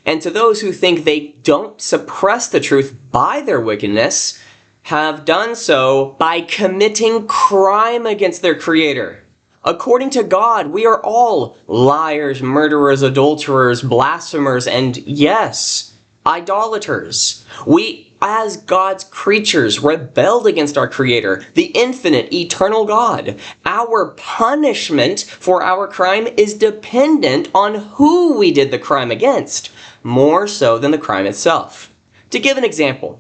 And to those who think they don't suppress the truth by their wickedness, have done so by committing crime against their Creator. According to God, we are all liars, murderers, adulterers, blasphemers, and yes, idolaters. We, as God's creatures, rebelled against our Creator, the infinite, eternal God. Our punishment for our crime is dependent on who we did the crime against, more so than the crime itself. To give an example,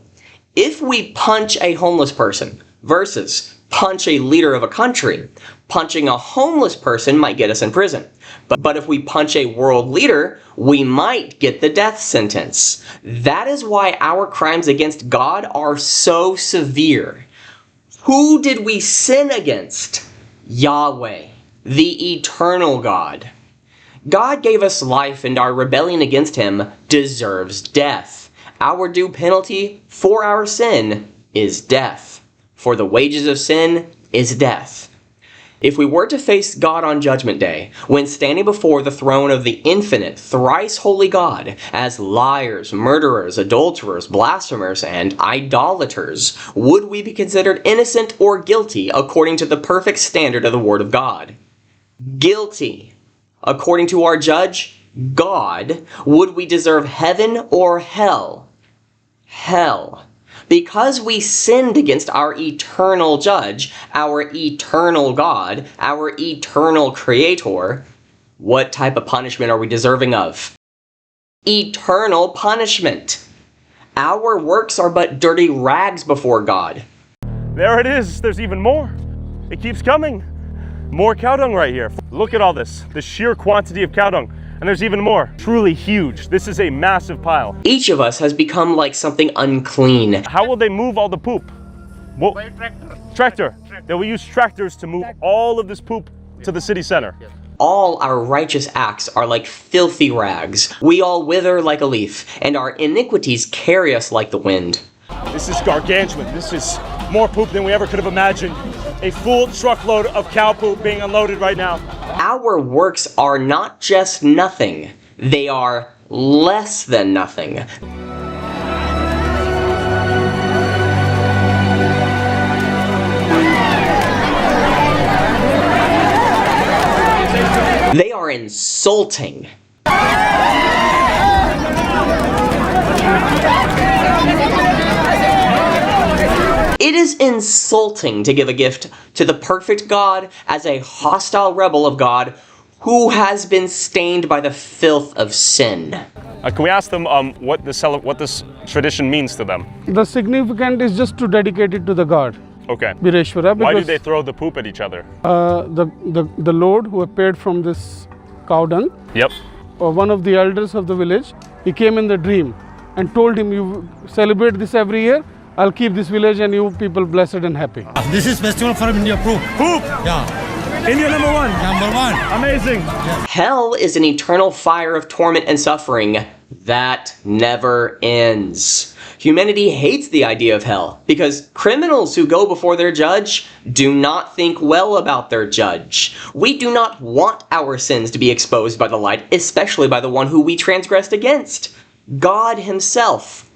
if we punch a homeless person versus punch a leader of a country, punching a homeless person might get us in prison. But if we punch a world leader, we might get the death sentence. That is why our crimes against God are so severe. Who did we sin against? Yahweh, the eternal God. God gave us life, and our rebellion against Him deserves death. Our due penalty for our sin is death. For the wages of sin is death. If we were to face God on Judgment Day, when standing before the throne of the infinite, thrice holy God, as liars, murderers, adulterers, blasphemers, and idolaters, would we be considered innocent or guilty according to the perfect standard of the Word of God? Guilty. According to our judge, God, would we deserve heaven or hell? Hell. Because we sinned against our eternal judge, our eternal God, our eternal Creator, what type of punishment are we deserving of? Eternal punishment. Our works are but dirty rags before God. There it is. There's even more. It keeps coming. More cow dung right here. Look at all this. The sheer quantity of cow dung. And there's even more. Truly huge. This is a massive pile. Each of us has become like something unclean. How will they move all the poop? Well, By tractor. tractor. They will use tractors to move all of this poop to the city center. All our righteous acts are like filthy rags. We all wither like a leaf, and our iniquities carry us like the wind. This is gargantuan. This is more poop than we ever could have imagined. A full truckload of cow poop being unloaded right now. Our works are not just nothing, they are less than nothing. They are insulting. It is insulting to give a gift to the perfect God as a hostile rebel of God who has been stained by the filth of sin. Can we ask them what this tradition means to them? The significance is just to dedicate it to the God, Okay. Bireshwara. Why do Because they throw the poop at each other? the Lord who appeared from this cow dung, Yep. one of the elders of the village, he came in the dream and told him, you celebrate this every year, I'll keep this village and you people blessed and happy. This is festival from India, poop. Poop! Yeah, India number one. number one. Amazing. Hell is an eternal fire of torment and suffering that never ends. Humanity hates the idea of hell because criminals who go before their judge do not think well about their judge. We do not want our sins to be exposed by the light, especially by the one who we transgressed against, God Himself,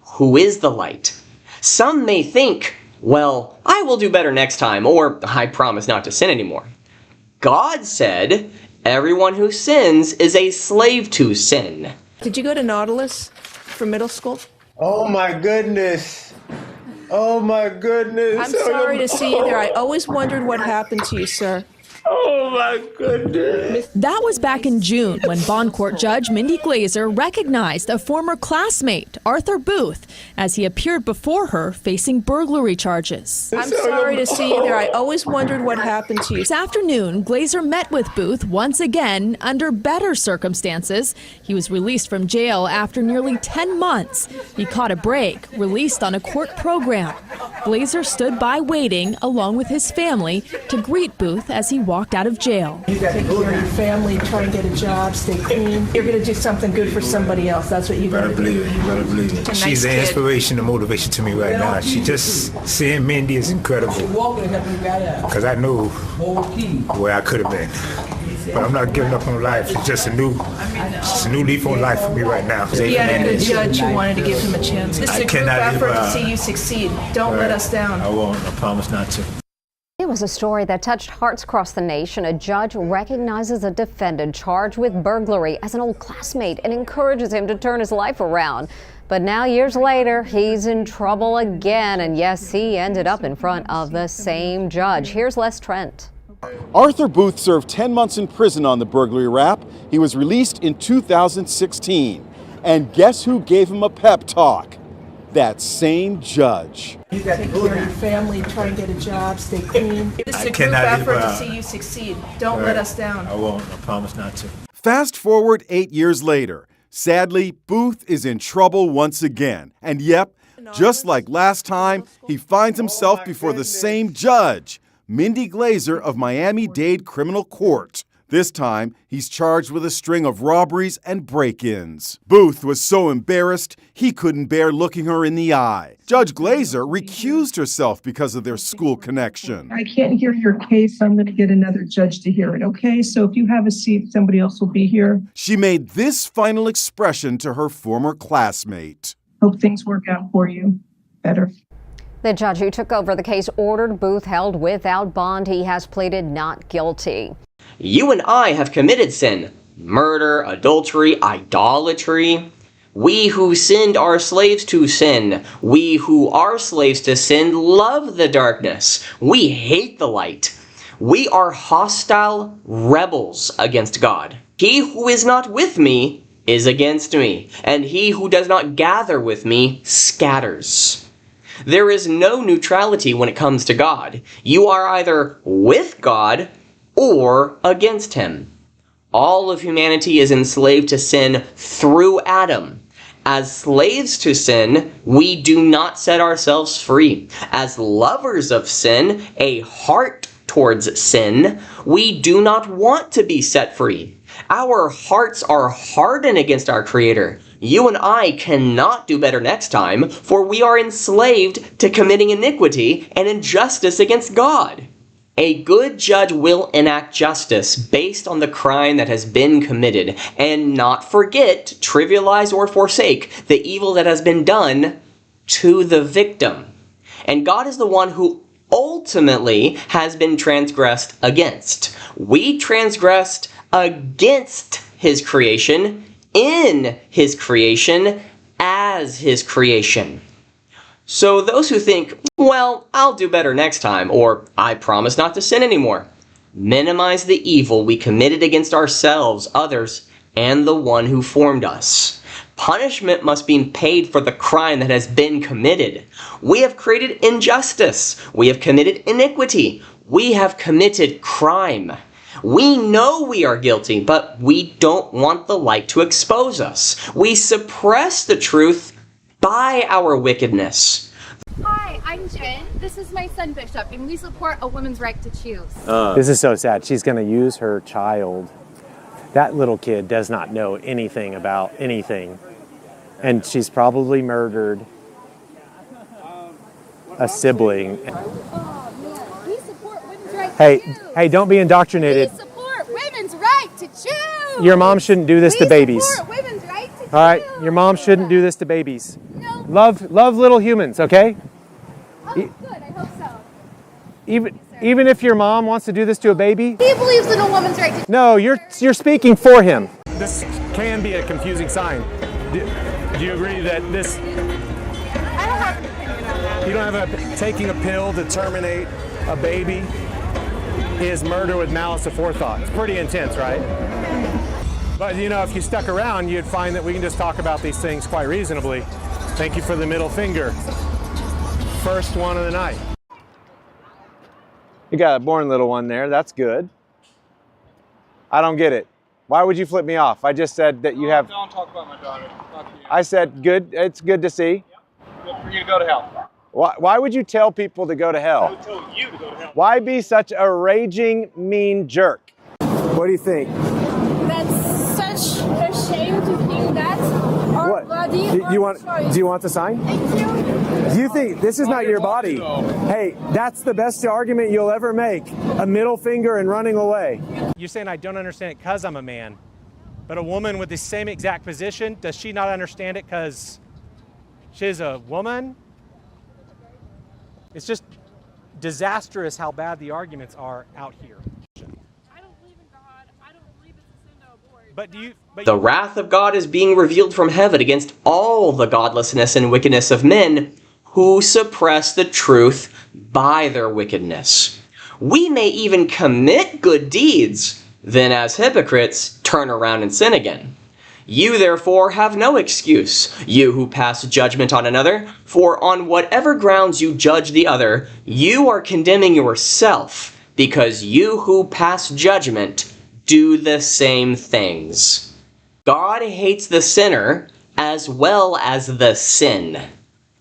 who is the light. Some may think, well, I will do better next time, or I promise not to sin anymore. God said, everyone who sins is a slave to sin. Did you go to Nautilus for middle school? Oh my goodness. Oh my goodness. I'm sorry to see you there. I always wondered what happened to you, sir. Oh my goodness. That was back in June when Bond Court Judge Mindy Glazer recognized a former classmate, Arthur Booth, as he appeared before her facing burglary charges. I'm sorry to see you there. I always wondered what happened to you. This afternoon, Glazer met with Booth once again under better circumstances. He was released from jail after nearly 10 months. He caught a break, released on a court program. Glazer stood by waiting, along with his family, to greet Booth as he walked out of jail. You got to take care of your family, try and get a job, stay clean. You're going to do something good for somebody else. That's what you got to do. Believe it, you better believe it. She's an inspiration and motivation to me right now. She just seeing Mindy is incredible because I know where I could have been. but I'm not giving up on life. It's just a new leaf on life for me right now. He had a good judge who wanted to give him a chance. This is a group effort to see you succeed. Don't let us down. I won't. I promise not to. It was a story that touched hearts across the nation. A judge recognizes a defendant charged with burglary as an old classmate and encourages him to turn his life around. But now, years later, he's in trouble again. And yes, he ended up in front of the same judge. Here's Les Trent. Arthur Booth served 10 months in prison on the burglary rap. He was released in 2016. And guess who gave him a pep talk? That same judge. Take care of your family, try and get a job, stay clean. This is a group effort to see you succeed. Don't let us down. I won't. I promise not to. Fast forward 8 years later. Sadly, Booth is in trouble once again. And yep, just like last time, he finds himself before the same judge, Mindy Glazer of Miami-Dade Criminal Court. This time, he's charged with a string of robberies and break-ins. Booth was so embarrassed, he couldn't bear looking her in the eye. Judge Glazer recused herself because of their school connection. I can't hear your case. I'm going to get another judge to hear it, okay? So if you have a seat, somebody else will be here. She made this final expression to her former classmate. Hope things work out for you better. The judge who took over the case ordered Booth held without bond. He has pleaded not guilty. You and I have committed sin. Murder, adultery, idolatry. We who sinned are slaves to sin. We who are slaves to sin love the darkness. We hate the light. We are hostile rebels against God. He who is not with me is against me, and he who does not gather with me scatters. There is no neutrality when it comes to God. You are either with God or against him. All of humanity is enslaved to sin through Adam. As slaves to sin, we do not set ourselves free. As lovers of sin, a heart towards sin, we do not want to be set free. Our hearts are hardened against our Creator. You and I cannot do better next time, for we are enslaved to committing iniquity and injustice against God. A good judge will enact justice based on the crime that has been committed and not forget, trivialize, or forsake the evil that has been done to the victim. And God is the one who ultimately has been transgressed against. We transgressed against his creation, in his creation, as his creation. So those who think, well, I'll do better next time, or I promise not to sin anymore, minimize the evil we committed against ourselves, others, and the one who formed us. Punishment must be paid for the crime that has been committed. We have created injustice. We have committed iniquity. We have committed crime. We know we are guilty, but we don't want the light to expose us. We suppress the truth by our wickedness. Hi, I'm Jen. This is my son Bishop, and we support a woman's right to choose. This is so sad. She's going to use her child. That little kid does not know anything about anything. And she's probably murdered a sibling. We support women's right Hey, to choose. hey, don't be indoctrinated. We support women's right to choose. Your mom shouldn't do this to babies. We support women's right to choose. All right, your mom shouldn't do this to babies. No. Love little humans, okay? Oh, good. I hope so. Even if your mom wants to do this to a baby. He believes in a woman's right to choose. No, you're speaking for him. This can be a confusing sign. Do you agree that this? I don't have an opinion on that. You don't have taking a pill to terminate a baby is murder with malice aforethought. It's pretty intense, right? But you know, if you stuck around, you'd find that we can just talk about these things quite reasonably. Thank you for the middle finger. First one of the night. You got a born little one there. That's good. I don't get it. Why would you flip me off? I just said that you have. Don't talk about my daughter. Talk to you. I said good. It's good to see. Good for you to go to hell. Why would you tell people to go to hell? I would tell you to go to hell. Why be such a raging mean jerk? What do you think? That's such a shame to think that our blood Do you want the sign? You think this is not your body? Hey, that's the best argument you'll ever make. A middle finger and running away. You're saying I don't understand it because I'm a man. But a woman with the same exact position, does she not understand it because she's a woman? It's just disastrous how bad the arguments are out here. I don't believe in God. I don't believe it's a sin to abort. But The wrath of God is being revealed from heaven against all the godlessness and wickedness of men who suppress the truth by their wickedness. We may even commit good deeds, then as hypocrites turn around and sin again. You therefore have no excuse, you who pass judgment on another, for on whatever grounds you judge the other, you are condemning yourself, because you who pass judgment do the same things. God hates the sinner as well as the sin.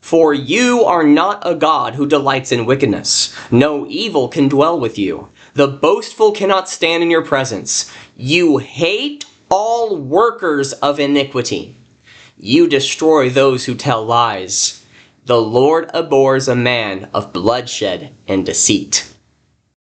For you are not a God who delights in wickedness. No evil can dwell with you. The boastful cannot stand in your presence. You hate all workers of iniquity. You destroy those who tell lies. The Lord abhors a man of bloodshed and deceit.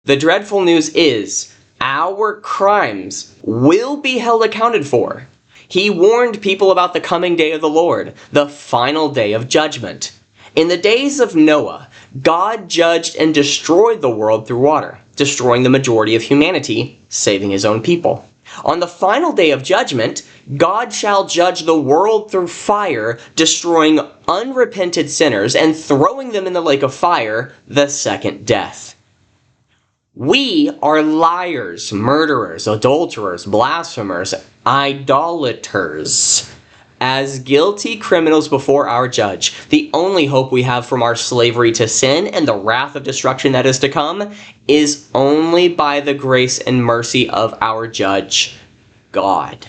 The dreadful news is, our crimes will be held accounted for. He warned people about the coming day of the Lord, the final day of judgment. In the days of Noah, God judged and destroyed the world through water, destroying the majority of humanity, saving his own people. On the final day of judgment, God shall judge the world through fire, destroying unrepented sinners and throwing them in the lake of fire, the second death. We are liars, murderers, adulterers, blasphemers, idolaters. As guilty criminals before our judge, the only hope we have from our slavery to sin and the wrath of destruction that is to come is only by the grace and mercy of our judge, God.